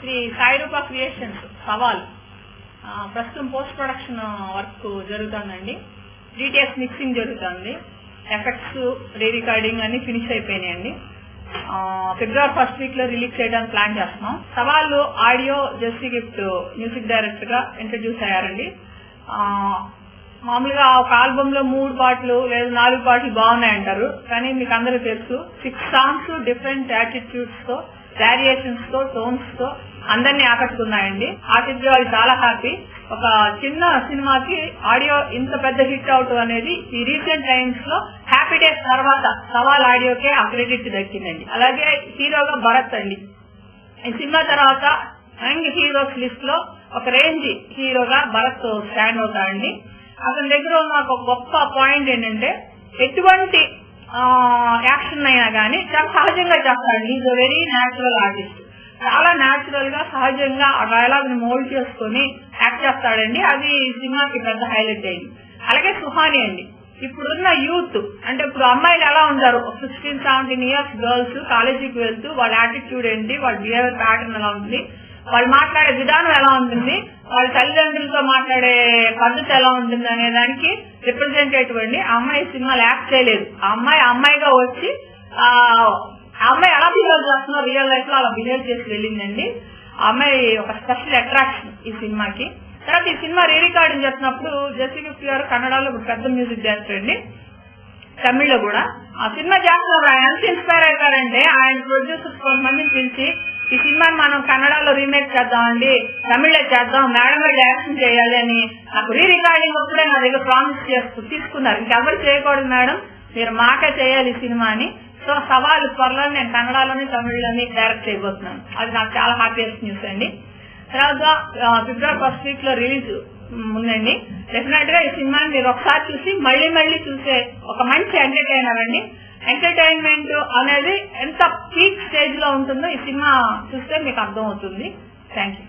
Shri సాయిరూప creations సవాల్ ప్రస్తుతం post production work జరుగుతుందండి. 3 మిక్సింగ్ జరుగుతుంది. ఎఫెక్ట్స్, రీ రికార్డింగ్ అన్ని ఫినిష్ అయిపోయినాయండి. ఫిబ్రవరి 1st వీక్ లో రిలీజ్ చేయడానికి ప్లాన్ చేస్తున్నాం. సవాల్ audio Jassie Gift music director గా ఇంట్రడ్యూస్ అయ్యారండి. మామూలుగా ఒక ఆల్బమ్ లో 3 పాటలు లేదా 4 పాటలు బాగున్నాయంటారు, కానీ మీకు అందరూ తెలుసు 6 సాంగ్స్ డిఫరెంట్ యాటిట్యూడ్స్ తో, వేరియేషన్స్ తో, టోన్స్ తో అందరినీ ఆకట్టుకున్నాయండి. ఆర్టిస్ట్ వాళ్ళు చాలా హ్యాపీ. ఒక చిన్న సినిమాకి ఆడియో ఇంత పెద్ద హిట్ అవటం అనేది ఈ రీసెంట్ టైమ్స్ లో హ్యాపీ డేస్ తర్వాత సవాల్ ఆడియోకే ఆ క్రెడిట్ దక్కిందండి. అలాగే హీరోగా భరత్ అండి. ఈ సినిమా తర్వాత యంగ్ హీరోస్ లిస్ట్ లో ఒక రేంజ్ హీరోగా భరత్ స్టాండ్ అవుతాడండి. అతని దగ్గర ఉన్న ఒక గొప్ప పాయింట్ ఏంటంటే ఎటువంటి యాక్షన్ అయినా కానీ చాలా సహజంగా చేస్తాడండి. Is a very natural artist. చాలా న్యాచురల్ గా సహజంగా ఆ డైలాగ్ ని మోల్డ్ చేసుకుని యాక్ట్ చేస్తాడండి. అది సినిమాకి పెద్ద హైలైట్ అయింది. అలాగే సుహాని అండి. ఇప్పుడున్న యూత్ అంటే ఇప్పుడు అమ్మాయిలు ఎలా ఉంటారు, 16-17 ఇయర్స్ గర్ల్స్ కాలేజీకి వెళ్తూ వాళ్ళ యాటిట్యూడ్ ఏంటి, వాళ్ళ బిహేవియర్ ప్యాటర్న్ ఎలా ఉంటుంది, వాళ్ళు మాట్లాడే విధానం ఎలా ఉంటుంది, వాళ్ళ తల్లిదండ్రులతో మాట్లాడే పద్ధతి ఎలా ఉంటుంది అనే దానికి రిప్రజెంటేటివ్ అండి. ఆ అమ్మాయి సినిమాలు యాక్ట్ చేయలేదు. ఆ అమ్మాయిగా వచ్చి ఆ అమ్మాయి ఎలా బిహేవ్ చేస్తున్నా రియల్ లైఫ్ లో అలా బిహేవ్ చేసి వెళ్ళిందండి. ఆ అమ్మాయి ఒక స్పెషల్ అట్రాక్షన్ ఈ సినిమాకి. తర్వాత ఈ సినిమా రీ రికార్డింగ్ చేస్తున్నప్పుడు జెస్సీ గిఫ్ట్ గారు కన్నడలో పెద్ద మ్యూజిక్ డైరెక్టర్ అండి, తమిళ్లో కూడా. ఆ సినిమా చేస్తున్నప్పుడు ఆయన ఎంత ఇన్స్పైర్ అవుతారంటే ఆయన ప్రొడ్యూసర్స్ కొంతమందిని పిలిచి ఈ సినిమాని మనం కన్నడలో రీమేక్ చేద్దామండి, తమిళ్లో చేద్దాం, మేడం మీద యాక్షన్ చేయాలి అని నాకు రీ రికార్డింగ్ అప్పుడే నా దగ్గర ప్రామిస్ తీసుకున్నారు. ఇంకెవరు చేయకూడదు మేడం, మీరు మాకే చేయాలి ఈ సినిమా అని. సో సవాల్ త్వరలో నేను కన్నడలోని తమిళ్లోని డైరెక్ట్ చేయబోతున్నాను. అది నాకు చాలా హ్యాపీయెస్ట్ న్యూస్ అండి. తర్వాత ఫిబ్రవరి 1st వీక్ లో రిలీజ్ ఉందండి. డెఫినెట్ గా ఈ సినిమాని మీరు ఒకసారి చూసి మళ్ళీ చూసే ఒక మంచి ఎంటర్టైనర్ అండి. ఎంటర్టైన్మెంట్ అనేది ఎంత పీక్ స్టేజ్ లో ఉంటుందో ఈ సినిమా చూస్తే మీకు అర్థం అవుతుంది. Thank you.